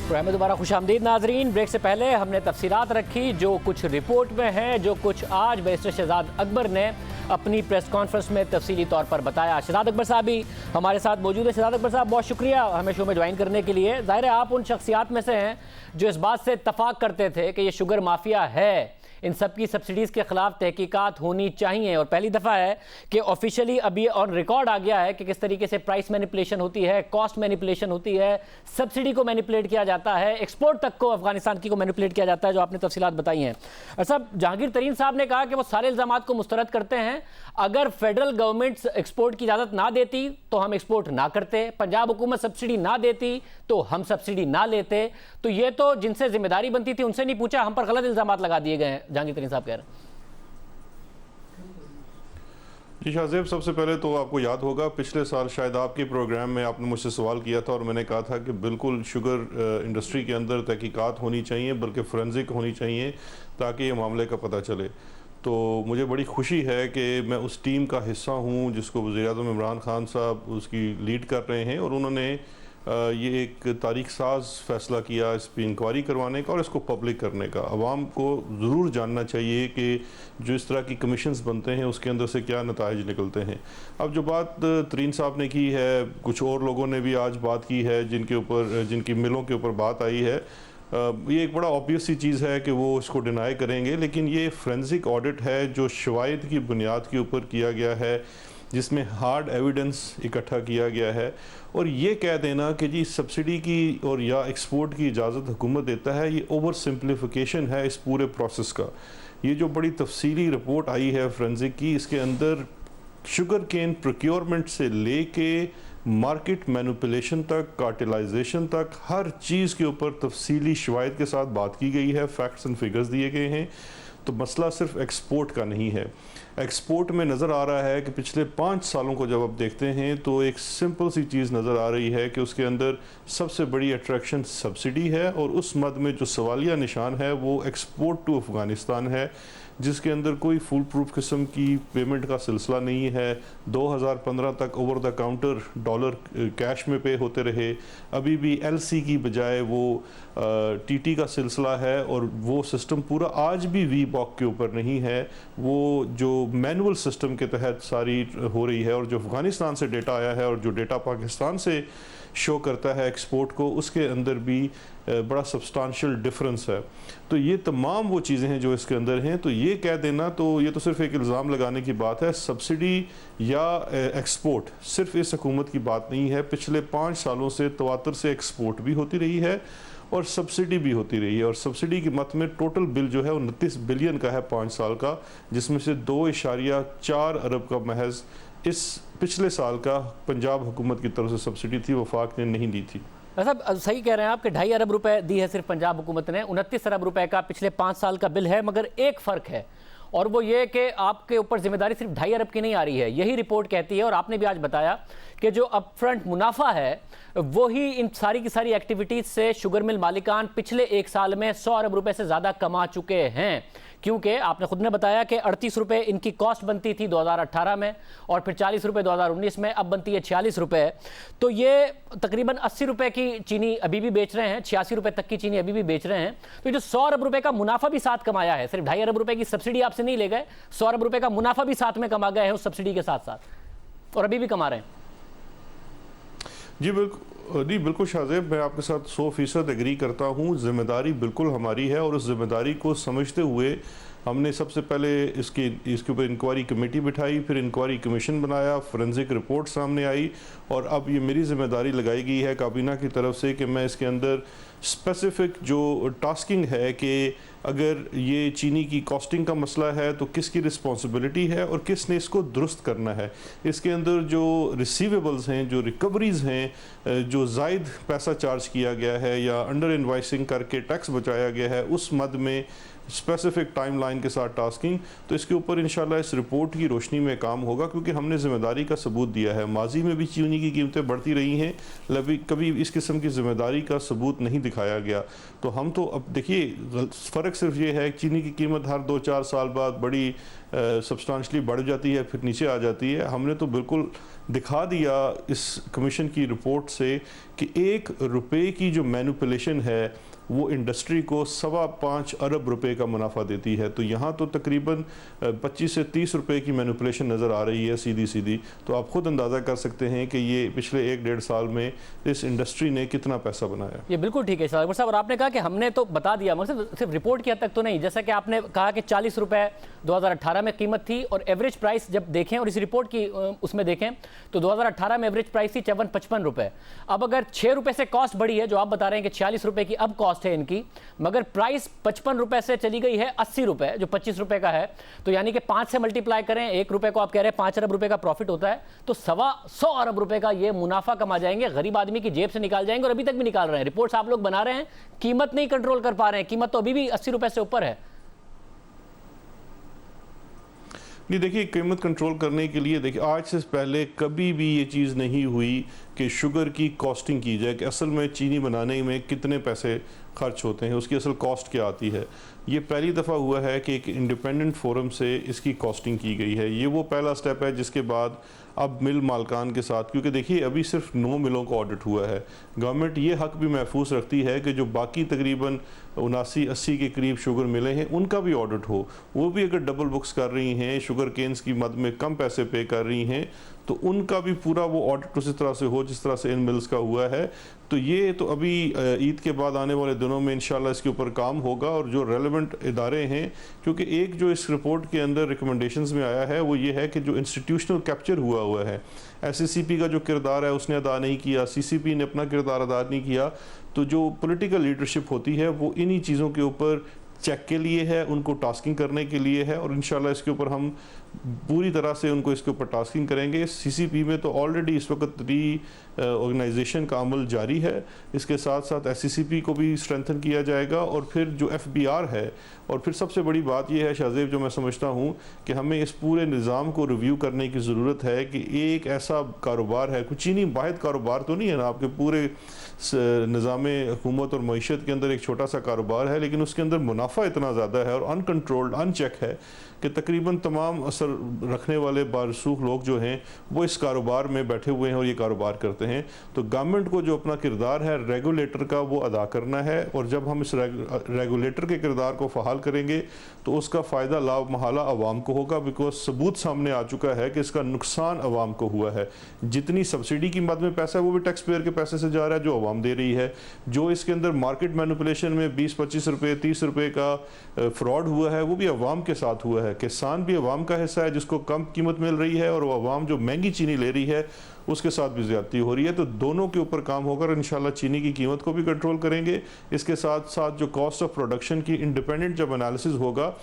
Programme में दोबारा खुशामदीद नाजरीन। ब्रेक से पहले हमने तफसीलात रखी जो कुछ रिपोर्ट में है, जो कुछ आज बैरिस्टर शहजाद अकबर ने अपनी प्रेस कॉन्फ्रेंस में तफसीली तौर पर बताया। शहजाद अकबर साहब भी हमारे साथ मौजूद है। शहजाद अकबर साहब, बहुत शुक्रिया हमें शो में ज्वाइन करने के लिए। ज़ाहिर है आप उन शख्सियात में से हैं जो इस बात से इत्तफाक करते थे कि ये शुगर माफिया है, इन सब की सब्सिडीज़ के खिलाफ तहकीकात होनी चाहिए। और पहली दफ़ा है कि ऑफिशियली अभी ऑन रिकॉर्ड आ गया है कि किस तरीके से प्राइस मैनिपुलेशन होती है, कॉस्ट मैनिपुलेशन होती है, सब्सिडी को मैनिपुलेट किया जाता है, एक्सपोर्ट तक को अफगानिस्तान की को मैनिपुलेट किया जाता है, जो आपने तफसीलात बताई हैं। साहब, जहांगीर तरीन साहब ने कहा कि वो सारे इल्ज़ामात को मुस्तरद करते हैं। अगर फेडरल गवर्नमेंट एक्सपोर्ट की इजाज़त ना देती तो हम एक्सपोर्ट ना करते, पंजाब हुकूमत सब्सिडी ना देती तो हम सब्सिडी ना लेते। तो ये तो जिनसे जिम्मेदारी बनती थी उनसे नहीं पूछा, हम पर गलत इल्ज़ामात लगा दिए गए हैं, जहांगीर तरीन साहब कह रहे हैं। जी शाहजेब, सबसे पहले तो आपको याद होगा पिछले साल शायद आपके प्रोग्राम में आपने मुझसे सवाल किया था और मैंने कहा था कि बिल्कुल शुगर इंडस्ट्री के अंदर तहकीकात होनी चाहिए, बल्कि फोरेंसिक होनी चाहिए, ताकि ये मामले का पता चले। तो मुझे बड़ी खुशी है कि मैं उस टीम का हिस्सा हूँ जिसको वज़ीर-ए-आज़म इमरान खान साहब उसकी लीड कर रहे हैं, और उन्होंने ये एक तारीख साज फ़ैसला किया इस पर इंक्वायरी करवाने का और इसको पब्लिक करने का। आवाम को ज़रूर जानना चाहिए कि जो इस तरह की कमीशंस बनते हैं उसके अंदर से क्या नताइज निकलते हैं। अब जो बात तरीन साहब ने की है, कुछ और लोगों ने भी आज बात की है जिनकी मिलों के ऊपर बात आई है, ये एक बड़ा ऑब्वियस सी चीज़ है कि वो इसको डिनाई करेंगे, लेकिन ये फोरेंसिक ऑडिट है जो शवाहिद की बुनियाद के ऊपर किया गया है, जिसमें हार्ड एविडेंस इकट्ठा किया गया है। और ये कह देना कि जी सब्सिडी की और या एक्सपोर्ट की इजाज़त हुकूमत देता है, ये ओवर सिंप्लीफिकेशन है इस पूरे प्रोसेस का। ये जो बड़ी तफसीली रिपोर्ट आई है फोरेंसिक की, इसके अंदर शुगर केन प्रोक्योरमेंट से लेके मार्केट मैनिपुलेशन तक, कार्टेलाइजेशन तक, हर चीज़ के ऊपर तफसीली शवाहिद के साथ बात की गई है, फैक्ट्स एंड फिगर्स दिए गए हैं। तो मसला सिर्फ एक्सपोर्ट का नहीं है। एक्सपोर्ट में नज़र आ रहा है कि पिछले 5 सालों को जब आप देखते हैं तो एक सिंपल सी चीज़ नज़र आ रही है कि उसके अंदर सबसे बड़ी अट्रैक्शन सब्सिडी है, और उस मद में जो सवालिया निशान है वो एक्सपोर्ट टू अफ़गानिस्तान है, जिसके अंदर कोई फुल प्रूफ किस्म की पेमेंट का सिलसिला नहीं है। 2015 तक over the counter dollar cash में पे होते रहे, अभी भी LC की बजाय वो TT का सिलसिला है, और वो सिस्टम पूरा आज भी VBOC के ऊपर नहीं है, वो जो मैनुअल सिस्टम के तहत सारी हो रही है। और जो अफ़गानिस्तान से डेटा आया है और जो डेटा पाकिस्तान से शो करता है एक्सपोर्ट को, उसके अंदर भी बड़ा सब्सटेंशियल डिफरेंस है। तो ये तमाम वो चीज़ें हैं जो इसके अंदर हैं। तो ये कह देना, तो ये तो सिर्फ एक इल्ज़ाम लगाने की बात है। सब्सिडी या एक्सपोर्ट सिर्फ इस हुकूमत की बात नहीं है। पिछले 5 सालों से तवातर से एक्सपोर्ट भी होती रही है और सब्सिडी भी होती रही है, और सब्सिडी की मत में टोटल बिल जो है 29 बिलियन का है 5 साल का, जिसमें से 2.4 अरब का महज इस पिछले साल का पंजाब हुकूमत की तरफ से सब्सिडी थी, वफाक ने नहीं दी थी। साहब सही कह रहे हैं आप कि 2.5 अरब रुपए दी है सिर्फ पंजाब हुकूमत ने। 29 अरब रुपए का पिछले 5 साल का बिल है, मगर एक फ़र्क है, और वो ये कि आपके ऊपर जिम्मेदारी सिर्फ 2.5 अरब की नहीं आ रही है। यही रिपोर्ट कहती है, और आपने भी आज बताया कि जो अपफ्रंट मुनाफा है वो ही इन सारी की सारी एक्टिविटीज़ से शुगर मिल मालिकान पिछले 1 साल में 100 अरब रुपए से ज़्यादा कमा चुके हैं। क्योंकि आपने खुद ने बताया कि 38 रुपये इनकी कॉस्ट बनती थी 2018 में, और फिर 40 रुपये 2019 में, अब बनती है 46 रुपये। तो ये तकरीबन 80 रुपये की चीनी अभी भी बेच रहे हैं, 86 रुपये तक की चीनी अभी भी बेच रहे हैं। तो जो 100 अरब रुपये का मुनाफा भी साथ कमाया है, सिर्फ 2.5 अरब रुपये की सब्सिडी आपसे नहीं ले गए, 100 अरब रुपये का मुनाफा भी साथ में कमा गए हैं उस सब्सिडी के साथ साथ, और अभी भी कमा रहे हैं। जी बिल्कुल शाहजेब, मैं आपके साथ 100% एग्री करता हूँ। ज़िम्मेदारी बिल्कुल हमारी है, और उस ज़िम्मेदारी को समझते हुए हमने सबसे पहले इसके ऊपर इंक्वायरी कमेटी बिठाई, फिर इंक्वायरी कमीशन बनाया, फोरेंसिक रिपोर्ट सामने आई, और अब ये मेरी ज़िम्मेदारी लगाई गई है काबीना की तरफ से कि मैं इसके अंदर स्पेसिफिक जो टास्किंग है कि अगर ये चीनी की कॉस्टिंग का मसला है तो किसकी रिस्पॉन्सिबिलिटी है और किसने इसको दुरुस्त करना है। इसके अंदर जो रिसीवेबल्स हैं, जो रिकवरीज़ हैं, जो ज़ायद पैसा चार्ज किया गया है या अंडर इन्वाइसिंग करके टैक्स बचाया गया है, उस मद में स्पेसिफिक टाइमलाइन के साथ टास्किंग। तो इसके ऊपर इंशाल्लाह इस रिपोर्ट की रोशनी में काम होगा, क्योंकि हमने ज़िम्मेदारी का सबूत दिया है। माजी में भी चीनी की कीमतें बढ़ती रही हैं, कभी इस किस्म की ज़िम्मेदारी का सबूत नहीं दिखाया गया। तो हम तो अब देखिए, फ़र्क सिर्फ ये है कि चीनी की कीमत हर 2-4 साल बाद बड़ी सब्सटेंशली बढ़ जाती है, फिर नीचे आ जाती है। हमने तो बिल्कुल दिखा दिया इस कमीशन की रिपोर्ट से कि 1 रुपये की जो मैनिपुलेशन है वो इंडस्ट्री को 5.25 अरब रुपए का मुनाफा देती है। तो यहाँ तो तकरीबन 25 से 30 रुपए की मैनिपुलेशन नज़र आ रही है सीधी सीधी। तो आप खुद अंदाज़ा कर सकते हैं कि ये पिछले 1-1.5 साल में इस इंडस्ट्री ने कितना पैसा बनाया। ये बिल्कुल ठीक है शाहद अकबर साहब, और आपने कहा कि हमने तो बता दिया, मगर सिर्फ रिपोर्ट की हद तक तो नहीं। जैसा कि आपने कहा कि 40 रुपए 2018 में कीमत थी, और एवरेज प्राइस जब देखें और इस रिपोर्ट की उसमें देखें तो 2018 में एवरेज प्राइस थी 54-55 रुपए। अब अगर 6 रुपए से कॉस्ट बढ़ी है, जो आप बता रहे हैं कि 40 रुपए की अब कॉस्ट है इनकी, मगर प्राइस 55 रुपए से चली गई है 80 रुपए, जो 25 रुपए का है। तो यानी कि 5 से मल्टीप्लाई करें, 1 रुपए को आप कह रहे हैं 5 अरब रुपए का प्रॉफिट होता है, तो 125 अरब रुपए का ये मुनाफा कमा जाएंगे, गरीब आदमी की जेब से निकाल जाएंगे, और अभी तक भी निकाल रहे हैं। रिपोर्ट्स आप लोग बना रहे हैं, कीमत नहीं कंट्रोल कर पा रहे हैं, कीमत तो अभी भी 80 रुपए से ऊपर है। नहीं, देखिए, कीमत कंट्रोल करने के लिए देखिए, आज से पहले कभी भी ये चीज़ नहीं हुई कि शुगर की कॉस्टिंग की जाए कि असल में चीनी बनाने में कितने पैसे खर्च होते हैं, उसकी असल कॉस्ट क्या आती है। ये पहली दफ़ा हुआ है कि एक इंडिपेंडेंट फोरम से इसकी कॉस्टिंग की गई है। ये वो पहला स्टेप है जिसके बाद अब मिल मालकान के साथ, क्योंकि देखिए अभी सिर्फ 9 मिलों का ऑडिट हुआ है। गवर्नमेंट ये हक भी महफूज रखती है कि जो बाकी तकरीबन 79-80 के करीब शुगर मिले हैं उनका भी ऑडिट हो। वो भी अगर डबल बुक्स कर रही हैं, शुगर केन्स की मद में कम पैसे पे कर रही हैं, तो उनका भी पूरा वो ऑडिट उसी तरह से हो जिस तरह से इन मिल्स का हुआ है। तो ये तो अभी ईद के बाद आने वाले दिनों में इंशाल्लाह इसके ऊपर काम होगा, और जो रेलेवेंट इदारे हैं, क्योंकि एक जो इस रिपोर्ट के अंदर रिकमेंडेशंस में आया है वो ये है कि जो इंस्टीट्यूशनल कैप्चर हुआ है, SCCP का जो किरदार है उसने अदा नहीं किया, CCP ने अपना किरदार अदा नहीं किया, तो जो पॉलिटिकल लीडरशिप होती है वो इन्हीं चीज़ों के ऊपर चेक के लिए है, उनको टास्किंग करने के लिए है, और इंशाल्लाह इसके ऊपर हम पूरी तरह से उनको इसके ऊपर टास्किंग करेंगे। CCP में तो ऑलरेडी इस वक्त ऑर्गेनाइजेशन का अमल जारी है, इसके साथ साथ SCCP को भी स्ट्रेंथन किया जाएगा, और फिर जो FBR है। और फिर सबसे बड़ी बात यह है शाहजेब, जो मैं समझता हूँ कि हमें इस पूरे निज़ाम को रिव्यू करने की ज़रूरत है कि एक ऐसा कारोबार है, कुछ चीनी वाहिद कारोबार तो नहीं है ना, आपके पूरे निज़ाम हुकूमत और मईशत के अंदर एक छोटा सा कारोबार है, लेकिन उसके अंदर मुनाफा इतना ज़्यादा है और अनकंट्रोल्ड अनचेक है कि तकरीबन तमाम असर रखने वाले बारसूख लोग जो हैं वो इस कारोबार में बैठे हुए हैं और ये कारोबार करते हैं। तो गवर्नमेंट को जो अपना किरदार है रेगुलेटर का वो अदा करना है, और जब हम इस रेगुलेटर के किरदार को फ़हाल करेंगे तो उसका फ़ायदा लाभ महाला अवाम को होगा, बिकॉज सबूत सामने आ चुका है कि इसका नुकसान अवाम को हुआ है। जितनी सब्सिडी की मद में पैसा है वो भी टैक्स पेयर के पैसे से जा रहा है जो अवाम दे रही है। जो इसके अंदर मार्केट मैनिपुलेशन में 20-25 रुपये 30 रुपये का फ्रॉड हुआ है वो भी अवाम के साथ हुआ है। किसान भी अवाम का हिस्सा है जिसको कम कीमत मिल रही है, और वो अवाम जो महंगी चीनी ले रही है उसके साथ भी ज़्यादती हो रही है। तो दोनों के ऊपर काम होगा, और इंशाल्लाह चीनी की कीमत को भी कंट्रोल करेंगे। इसके साथ साथ जो कॉस्ट ऑफ प्रोडक्शन की इंडिपेंडेंट जब एनालिसिस होगा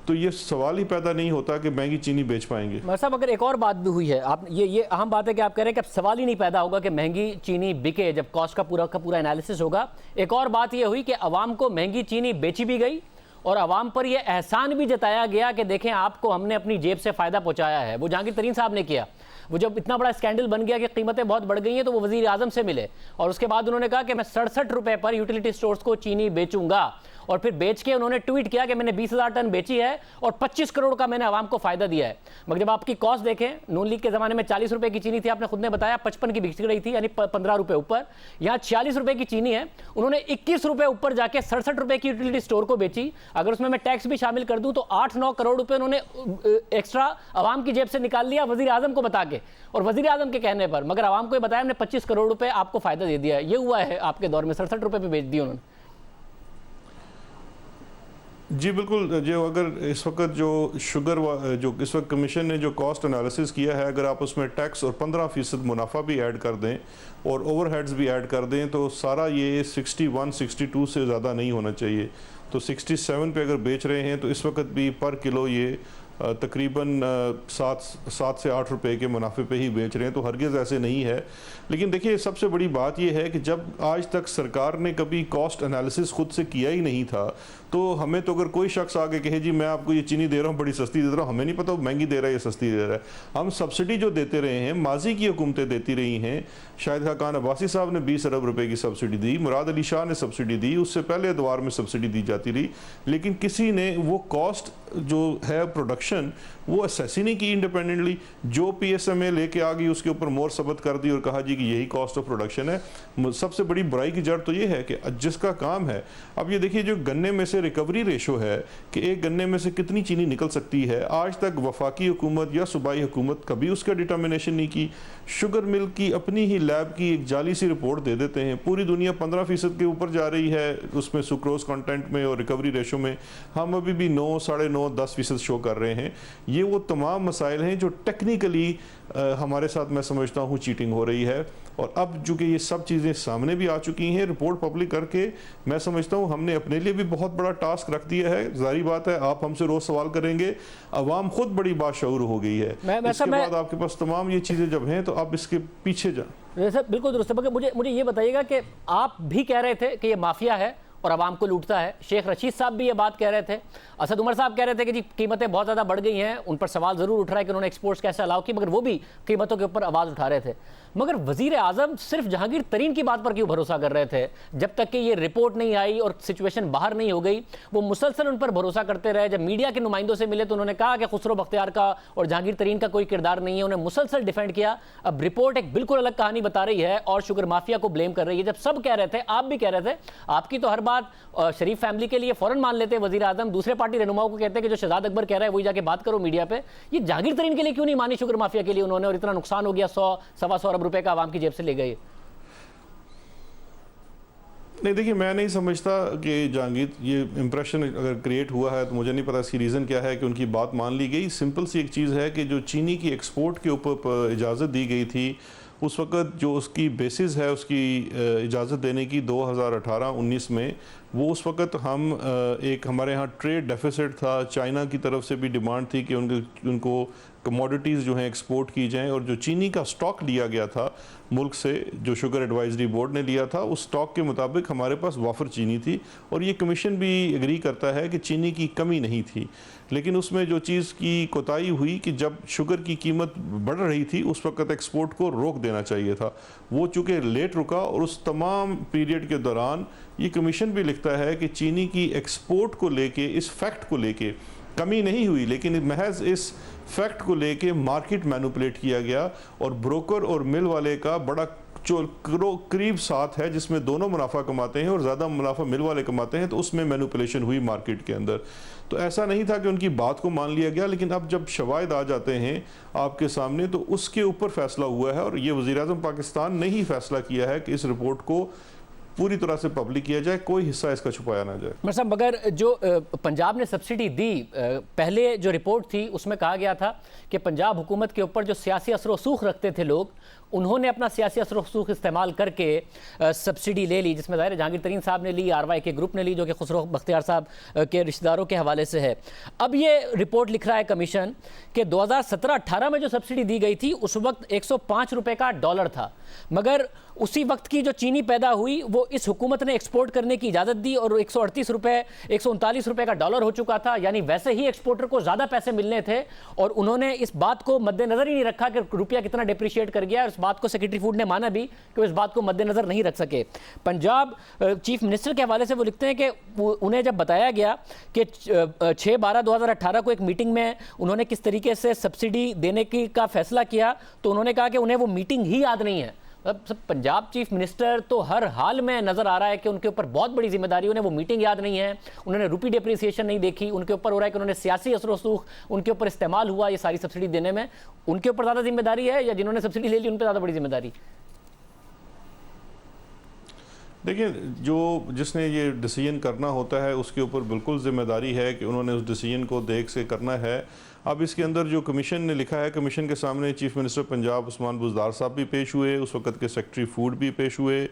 तो ये सवाल ही पैदा नहीं होता कि महंगी चीनी बेच पाएंगे। मगर साहब, अगर एक और बात भी हुई है, आप ये अहम बात है कि आप कह रहे हैं कि अब सवाल ही नहीं पैदा होगा कि महंगी चीनी बिके जब कॉस्ट का पूरा एनालिसिस होगा। एक और बात ये हुई कि अवाम को महंगी चीनी बेची भी गई, और अवाम पर यह एहसान भी जताया गया कि देखें आपको हमने अपनी जेब से फ़ायदा पहुंचाया है। वो जहांगीर तरीन साहब ने किया। वो जब इतना बड़ा स्कैंडल बन गया कि कीमतें बहुत बढ़ गई हैं, तो वो वज़ीर आज़म से मिले, और उसके बाद उन्होंने कहा कि मैं 67 रुपये पर यूटिलिटी स्टोर्स को चीनी बेचूंगा, और फिर बेच के उन्होंने ट्वीट किया कि मैंने 20,000 टन बेची है और 25 करोड़ का मैंने आवाम को फ़ायदा दिया है। मगर जब आपकी कॉस्ट देखें, नून लीग के ज़माने में 40 रुपये की चीनी थी, आपने खुद ने बताया 55 की बिक रही थी, यानी 15 रुपये ऊपर। यहाँ 46 रुपये की चीनी है, उन्होंने 21 रुपये ऊपर जाके 67 रुपये की यूटिलिटी स्टोर को बेची। अगर उसमें मैं टैक्स भी शामिल कर दूँ तो 8-9 करोड़ रुपये उन्होंने एक्स्ट्रा आवाम की जेब से निकाल लिया, वज़ीर आज़म को बता के और वज़ीर आज़म के कहने पर। मगर आवाम को ये बताया हमने 25 करोड़ रुपये आपको फ़ायदा दे दिया है। ये हुआ है आपके दौर में, 67 रुपये पे बेच दिए उन्होंने। जी बिल्कुल। जो अगर इस वक्त जो शुगर जो इस वक्त कमीशन ने जो कॉस्ट एनालिसिस किया है, अगर आप उसमें टैक्स और 15% मुनाफा भी ऐड कर दें और ओवरहेड्स भी ऐड कर दें, तो सारा ये 61-62 से ज़्यादा नहीं होना चाहिए। तो 67 पे अगर बेच रहे हैं तो इस वक्त भी पर किलो ये तकरीबन 7 से 8 रुपए के मुनाफे पे ही बेच रहे हैं, तो हरगिज़ ऐसे नहीं है। लेकिन देखिए, सबसे बड़ी बात यह है कि जब आज तक सरकार ने कभी कॉस्ट एनालिसिस खुद से किया ही नहीं था, तो हमें तो अगर कोई शख्स आगे कहे जी मैं आपको ये चीनी दे रहा हूँ बड़ी सस्ती दे रहा हूँ, हमें नहीं पता वो महंगी दे रहा है या सस्ती दे रहा है। हम सब्सिडी जो देते रहे हैं, माजी की हुकूमतें देती रही हैं। शाहिद खान अब्बासी साहब ने 20 अरब रुपए की सब्सिडी दी, मुराद अली शाह ने सब्सिडी दी, उससे पहले अदवार में सब्सिडी दी जाती रही, लेकिन किसी ने वो कॉस्ट जो है प्रोडक्शन वो असेस ही नहीं की इंडिपेंडेंटली। जो PSMA लेके आ गई उसके ऊपर मोहर सबत कर दी और कहा जी कि यही कॉस्ट ऑफ प्रोडक्शन है। सबसे बड़ी बुराई की जड़ तो ये है कि जिसका काम है, अब ये देखिए जो गन्ने में से रिकवरी रेशो है कि एक गन्ने में से कितनी चीनी निकल सकती है, आज तक वफाकी हुकूमत या सूबाई हुकूमत कभी उसका डिटर्मिनेशन नहीं की। शुगर मिल की अपनी ही लैब की एक जाली सी रिपोर्ट दे देते हैं, पूरी दुनिया 15% के ऊपर जा रही है उसमें सुक्रोज कंटेंट में और रिकवरी रेशो में, हम अभी भी 9, 9.5, 10% शो कर रहे हैं। ये वो तमाम मसाइल हैं जो टेक्निकली हमारे साथ मैं समझता हूँ चीटिंग हो रही है। और अब चूँकि ये सब चीज़ें सामने भी आ चुकी हैं, रिपोर्ट पब्लिक करके मैं समझता हूँ हमने अपने लिए भी बहुत बड़ा टास्क रख दिया है। जाहिर बात है आप हमसे रोज़ सवाल करेंगे, अवाम खुद बड़ी बाशऊर हो गई है। इसके बाद आपके पास तमाम ये चीज़ें जब हैं तो आप इसके पीछे जाएं। सर बिल्कुल दुरुस्त है, मगर मुझे ये बताइएगा कि आप भी कह रहे थे कि ये माफिया है और आवाम को लूटता है, शेख रशीद साहब भी ये बात कह रहे थे, असद उमर साहब कह रहे थे कि जी कीमतें बहुत ज़्यादा बढ़ गई हैं, उन पर सवाल ज़रूर उठ रहा है कि उन्होंने एक्सपोर्ट्स कैसे अलाउ की, मगर वो भी कीमतों के ऊपर आवाज़ उठा रहे थे। मगर वज़ीर आज़म सिर्फ जहांगीर तरीन की बात पर क्यों भरोसा कर रहे थे? जब तक कि ये रिपोर्ट नहीं आई और सिचुएशन बाहर नहीं हो गई, वो मुसलसल उन पर भरोसा करते रहे। जब मीडिया के नुमाइंदों से मिले तो उन्होंने कहा कि खुसरो बख्तियार का और जहांगीर तरीन का कोई किरदार नहीं है, उन्हें मुसलसल डिफेंड किया। अब रिपोर्ट एक बिल्कुल अलग कहानी बता रही है और शुगर माफिया को ब्लेम कर रही है। जब सब कह रहे थे, आप भी कह रहे थे, आपकी तो हर बात शरीफ फैमिली के लिए फौरन मान लेते वज़ीर आज़म, दूसरे पार्टी रहनुमाओं को कहते हैं कि जो शहजाद अकबर कह रहा है वही जाके बात करो मीडिया पे। ये जहांगीर तरीन के लिए क्यों नहीं मानी शुगर माफिया के लिए उन्होंने, और इतना नुकसान हो गया, 100-125 अरब रुपए का आवाम की जेब से ले गए? नहीं देखिए, मैं नहीं समझता कि जहांगीर ये इंप्रेशन अगर क्रिएट हुआ है तो मुझे नहीं पता इसकी रीज़न क्या है कि उनकी बात मान ली गई। सिंपल सी एक चीज़ है कि जो चीनी की एक्सपोर्ट के ऊपर इजाज़त दी गई थी, उस वक़्त जो उसकी बेसिस है उसकी इजाज़त देने की 2018-19 में, वो उस वक़्त हम एक हमारे यहाँ ट्रेड डेफिसिट था, चाइना की तरफ से भी डिमांड थी कि उनको कमोडिटीज़ जो हैं एक्सपोर्ट की जाएं, और जो चीनी का स्टॉक लिया गया था मुल्क से, जो शुगर एडवाइजरी बोर्ड ने लिया था, उस स्टॉक के मुताबिक हमारे पास वाफर चीनी थी। और ये कमीशन भी एग्री करता है कि चीनी की कमी नहीं थी। लेकिन उसमें जो चीज़ की कोताही हुई कि जब शुगर की कीमत बढ़ रही थी उस वक़्त एक्सपोर्ट को रोक देना चाहिए था, वो चूँकि लेट रुका। और उस तमाम पीरियड के दौरान ये कमीशन भी लिखता है कि चीनी की एक्सपोर्ट को लेके, इस फैक्ट को लेके कमी नहीं हुई, लेकिन महज इस फैक्ट को लेके मार्केट मैनिपुलेट किया गया और ब्रोकर और मिल वाले का बड़ा करीब साथ है, जिसमें दोनों मुनाफा कमाते हैं और ज़्यादा मुनाफा मिल वाले कमाते हैं, तो उसमें मैनिपुलेशन हुई मार्केट के अंदर। तो ऐसा नहीं था कि उनकी बात को मान लिया गया, लेकिन अब जब शवाहिद आ जाते हैं आपके सामने तो उसके ऊपर फैसला हुआ है। और ये वज़ीर-ए-आज़म पाकिस्तान ने ही फैसला किया है कि इस रिपोर्ट को पूरी तरह से पब्लिक किया जाए, कोई हिस्सा इसका छुपाया ना जाए। मतलब मगर जो पंजाब ने सब्सिडी दी, पहले जो रिपोर्ट थी उसमें कहा गया था कि पंजाब हुकूमत के ऊपर जो सियासी असर वसूख रखते थे लोग, उन्होंने अपना सियासी असर वसूख इस्तेमाल करके सब्सिडी ले ली, जिसमें ज़ाहिर जहांगीर तरीन साहब ने ली, RY के ग्रुप ने ली, जो कि खुसरो बख्तियार साहब के रिश्तेदारों के हवाले से है। अब ये रिपोर्ट लिख रहा है कमीशन कि 2017-18 में जो सब्सिडी दी गई थी उस वक्त 105 रुपये का डॉलर था, मगर उसी वक्त की जो चीनी पैदा हुई वो इस हुकूमत ने एक्सपोर्ट करने की इजाज़त दी और 138 रुपये 139 रुपये का डॉलर हो चुका था। यानी वैसे ही एक्सपोर्टर को ज़्यादा पैसे मिलने थे और उन्होंने इस बात को मद्देनज़र ही नहीं रखा कि रुपया कितना डिप्रिशिएट कर गया। इस बात को सेक्रेटरी फूड ने माना भी कि वो इस बात को मद्देनज़र नहीं रख सके। पंजाब चीफ मिनिस्टर के हवाले से वो लिखते हैं कि उन्हें जब बताया गया कि 6/12/2018 को एक मीटिंग में उन्होंने किस तरीके से सब्सिडी देने की का फैसला किया, तो उन्होंने कहा कि उन्हें वो मीटिंग ही याद नहीं है। अब पंजाब चीफ मिनिस्टर तो हर हाल में नजर आ रहा है कि उनके ऊपर बहुत बड़ी जिम्मेदारी, उन्हें वो मीटिंग याद नहीं है, उन्होंने रुपी डिप्रिसिएशन नहीं देखी, उनके ऊपर हो रहा है कि उन्होंने सियासी असर वसूख उनके ऊपर इस्तेमाल हुआ ये सारी सब्सिडी देने में, उनके ऊपर ज़्यादा जिम्मेदारी है या जिन्होंने सब्सिडी ले ली उन पर ज़्यादा बड़ी जिम्मेदारी? देखिए, जिसने ये डिसीजन करना होता है उसके ऊपर बिल्कुल ज़िम्मेदारी है कि उन्होंने उस डिसीजन को देख से करना है। अब इसके अंदर जो कमीशन ने लिखा है, कमीशन के सामने चीफ मिनिस्टर पंजाब उस्मान बुज़दार साहब भी पेश हुए, उस वक़्त के सेक्रेटरी फूड भी पेश हुए।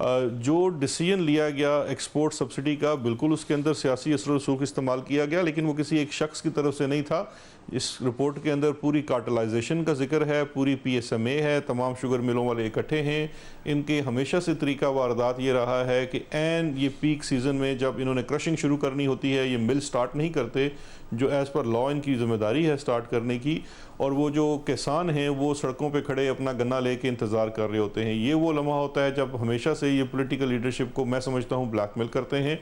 जो डिसीजन लिया गया एक्सपोर्ट सब्सिडी का, बिल्कुल उसके अंदर सियासी असर रसूख इस्तेमाल किया गया, लेकिन वो किसी एक शख्स की तरफ से नहीं था। इस रिपोर्ट के अंदर पूरी कार्टलाइजेशन का जिक्र है, पूरी PSMA है, तमाम शुगर मिलों वाले इकट्ठे हैं। इनके हमेशा से तरीका वारदात ये रहा है कि एन ये पीक सीज़न में जब इन्होंने क्रशिंग शुरू करनी होती है, ये मिल स्टार्ट नहीं करते जो एज़ पर लॉ इनकी ज़िम्मेदारी है स्टार्ट करने की, और वो जो किसान हैं वो सड़कों पे खड़े अपना गन्ना लेके इंतज़ार कर रहे होते हैं। ये वो लम्हा होता है जब हमेशा से ये पॉलिटिकल लीडरशिप को मैं समझता हूँ ब्लैकमेल करते हैं।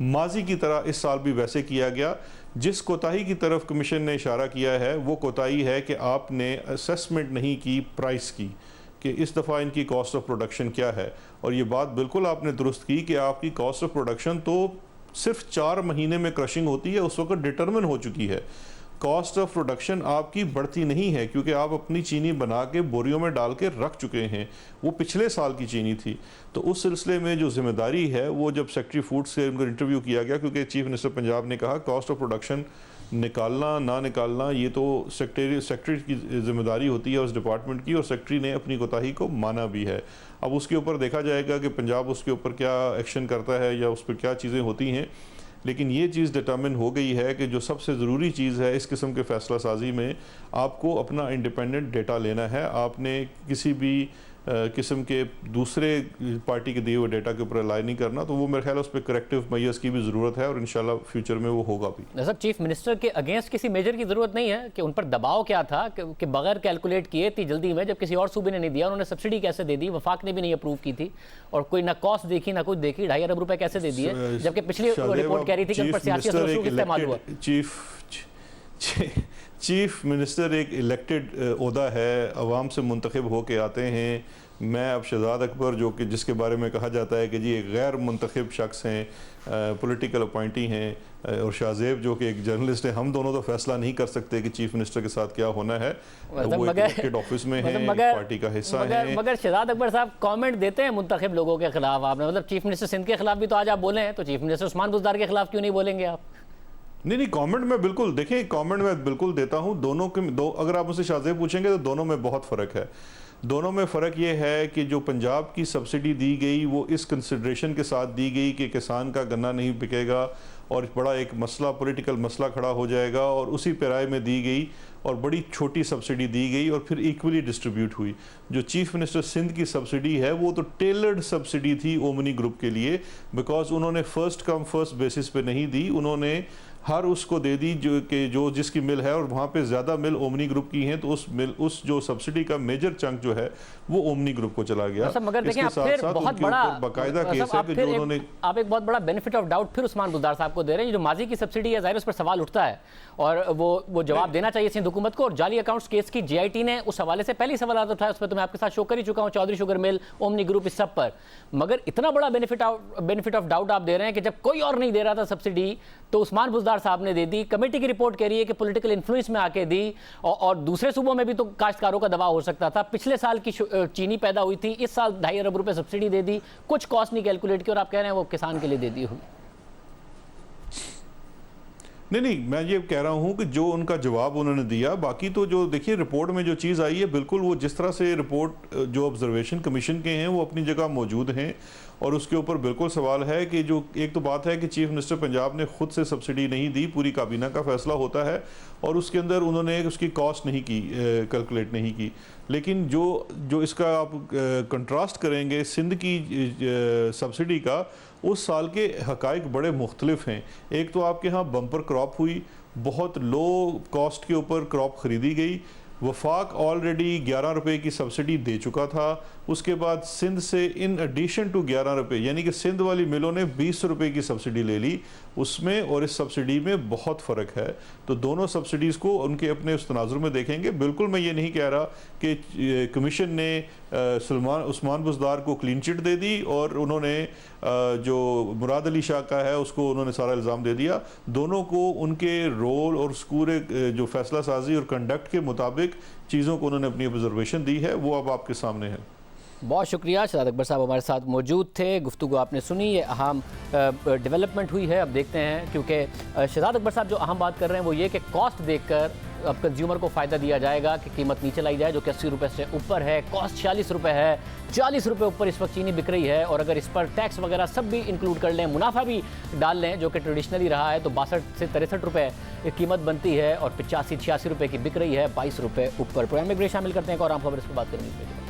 माजी की तरह इस साल भी वैसे किया गया। जिस कोताही की तरफ कमीशन ने इशारा किया है वो कोताही है कि आपने असेसमेंट नहीं की प्राइस की, कि इस दफ़ा इनकी कॉस्ट ऑफ प्रोडक्शन क्या है। और ये बात बिल्कुल आपने दुरुस्त की कि आपकी कॉस्ट ऑफ प्रोडक्शन तो सिर्फ 4 महीने में क्रशिंग होती है, उस वक्त डिटरमिन हो चुकी है। कॉस्ट ऑफ प्रोडक्शन आपकी बढ़ती नहीं है क्योंकि आप अपनी चीनी बना के बोरियों में डाल के रख चुके हैं। वो पिछले साल की चीनी थी। तो उस सिलसिले में जो जिम्मेदारी है वो जब सेक्रेटरी फूड से उनको इंटरव्यू किया गया, क्योंकि चीफ मिनिस्टर पंजाब ने कहा कॉस्ट ऑफ प्रोडक्शन निकालना ना निकालना ये तो सेक्रेटरी की जिम्मेदारी होती है उस डिपार्टमेंट की, और सेक्रेटरी ने अपनी कोताही को माना भी है। अब उसके ऊपर देखा जाएगा कि पंजाब उसके ऊपर क्या एक्शन करता है या उस पर क्या चीज़ें होती हैं। लेकिन ये चीज़ डिटर्मिन हो गई है कि जो सबसे ज़रूरी चीज़ है इस किस्म के फ़ैसला साजी में, आपको अपना इंडिपेंडेंट डेटा लेना है। आपने किसी भी किस्म के दूसरे पार्टी के दिए हुए डेटा के ऊपर रिलाई नहीं करना। तो वो मेरे ख्याल उस पर करेक्टिव मेजर्स की भी ज़रूरत है और इंशाल्लाह फ्यूचर में वो होगा भी। सब चीफ मिनिस्टर के अगेंस्ट किसी मेजर की ज़रूरत नहीं है कि उन पर दबाव क्या था कि बगैर कैलकुलेट किए इतनी जल्दी में, जब किसी और सूबे ने नहीं दिया, उन्होंने सब्सिडी कैसे दे दी, वफाक ने भी नहीं अप्रूव की थी, और कोई ना कॉस्ट देखी ना कुछ देखी, 2.5 अरब रुपए कैसे दे दिए, जबकि पिछली रिपोर्ट कह रही थी कि उन पर सियासी असर इस्तेमाल हुआ। चीफ मिनिस्टर एक इलेक्टेड ओहदा है, अवाम से मुंतखब होके आते हैं। मैं अब शहजाद अकबर जो कि जिसके बारे में कहा जाता है कि जी एक गैर मुंतखब शख्स हैं, पॉलिटिकल अपॉइंटी हैं, और शाहजेब जो कि एक जर्नलिस्ट है, हम दोनों तो फैसला नहीं कर सकते कि चीफ मिनिस्टर के साथ क्या होना है। वो इलेक्टेड ऑफिस में हैं, पार्टी का हिस्सा हैं। मगर शहजाद अकबर साहब कमेंट देते हैं मुंतखब लोगों के खिलाफ। आपने मतलब चीफ मिनिस्टर सिंध के खिलाफ भी तो आज आप बोले हैं, तो चीफ मिनिस्टर उस्मान बुज़दार के खिलाफ क्यों नहीं बोलेंगे आप? नहीं, कमेंट में बिल्कुल, देखिए कमेंट में बिल्कुल देता हूँ। दोनों के अगर आप मुझसे शाहजेब पूछेंगे तो दोनों में बहुत फ़र्क है। दोनों में फ़र्क ये है कि जो पंजाब की सब्सिडी दी गई वो इस कंसिडरेशन के साथ दी गई कि किसान का गन्ना नहीं बिकेगा और बड़ा एक मसला, पॉलिटिकल मसला खड़ा हो जाएगा, और उसी पैराए में दी गई और बड़ी छोटी सब्सिडी दी गई और फिर इक्वली डिस्ट्रीब्यूट हुई। जो चीफ मिनिस्टर सिंध की सब्सिडी है वो तो टेलर्ड सब्सिडी थी ओमनी ग्रुप के लिए, बिकॉज उन्होंने फर्स्ट कम फर्स्ट बेसिस पे नहीं दी, उन्होंने हर उसको दे दी जो जिसकी मिल है, और वहाँ पे ज़्यादा मिल ओमनी ग्रुप की हैं, तो उस जो सब्सिडी का मेजर चंक जो है वो ओमनी ग्रुप को चला गया। मगर देखिए आप फिर बहुत बड़ा बाकायदा केस है कि जो उन्होंने आप एक बहुत बड़ा बेनिफिट ऑफ डाउट फिर उस्मान बुज़दार साहब को दे रहे हैं। जो माजी की सब्सिडी है, ज़ाहिर उस पर सवाल उठता है और वो जवाब देना चाहिए सिंध हुकूमत को। और जाली अकाउंट्स केस की GIT ने उस हवाले से पहले सवाल उठाया, उस पर तो मैं आपके साथ शो कर ही चुका हूँ, Chaudhary sugar mill, Omni group, इस सब पर। मगर इतना बड़ा बेनिफिट ऑफ डाउट आप दे रहे हैं कि जब कोई और नहीं दे रहा था सब्सिडी तो उस्मान बुज़दार साहब ने दे दी। कमेटी की रिपोर्ट कह रही है कि पॉलिटिकल इन्फ्लुएंस में आके दी, और दूसरे सूबों में भी तो काश्तकारों का दबाव हो सकता था। पिछले साल की चीनी पैदा हुई थी, इस साल 2.5 अरब रुपए सब्सिडी दे दी, कुछ कॉस्ट नहीं कैलकुलेट की, और आप कह रहे हैं वो किसान के लिए दे दी हुई। नहीं, मैं ये कह रहा हूँ कि जो उनका जवाब उन्होंने दिया, बाकी तो जो देखिए रिपोर्ट में जो चीज़ आई है बिल्कुल वो जिस तरह से रिपोर्ट जो ऑब्जर्वेशन कमीशन के हैं वो अपनी जगह मौजूद हैं, और उसके ऊपर बिल्कुल सवाल है कि जो एक तो बात है कि चीफ मिनिस्टर पंजाब ने खुद से सब्सिडी नहीं दी, पूरी काबीना का फैसला होता है, और उसके अंदर उन्होंने उसकी कॉस्ट नहीं की, कैलकुलेट नहीं की। लेकिन जो इसका आप कंट्रास्ट करेंगे सिंध की सब्सिडी का, उस साल के हकाइक बड़े मुख्तलिफ हैं। एक तो आपके यहाँ बम्पर क्रॉप हुई, बहुत लो कॉस्ट के ऊपर क्रॉप ख़रीदी गई, वफाक ऑलरेडी 11 रुपए की सब्सिडी दे चुका था। उसके बाद सिंध से इन एडिशन टू 11 रुपए, यानी कि सिंध वाली मिलों ने 20 रुपए की सब्सिडी ले ली। उसमें और इस सब्सिडी में बहुत फ़र्क है। तो दोनों सब्सिडीज़ को उनके अपने उस तनाजुर में देखेंगे। बिल्कुल मैं ये नहीं कह रहा कि कमीशन ने उस्मान बुज़दार को क्लीन चिट दे दी और उन्होंने जो मुराद अली शाह का है उसको उन्होंने सारा इल्ज़ाम दे दिया। दोनों को उनके रोल और पूरे जो फैसला साजी और कंडक्ट के मुताबिक चीज़ों को उन्होंने अपनी ऑब्जर्वेशन दी है, वो अब आपके सामने है। बहुत शुक्रिया। शहजाद अकबर साहब हमारे साथ मौजूद थे, गुफ्तगू आपने सुनी, ये अहम डेवलपमेंट हुई है। अब देखते हैं, क्योंकि शहजाद अकबर साहब जो अहम बात कर रहे हैं वो ये कि कॉस्ट देखकर अब कंज्यूमर को फ़ायदा दिया जाएगा कि कीमत नीचे लाई जाए, जो कि 80 रुपये से ऊपर है। कॉस्ट 40 रुपये है, 40 रुपये ऊपर इस वक्त चीनी बिक रही है। और अगर इस पर टैक्स वगैरह सब भी इंक्लूड कर लें, मुनाफा भी डाल लें, जो कि ट्रेडिशनली रहा है, तो 62 से 63 रुपये कीमत बनती है और 85-86 रुपये की बिक रही है, 22 रुपये ऊपर। प्रोग्राम में शामिल करते हैं और आम खबर इस पर बात करेंगे।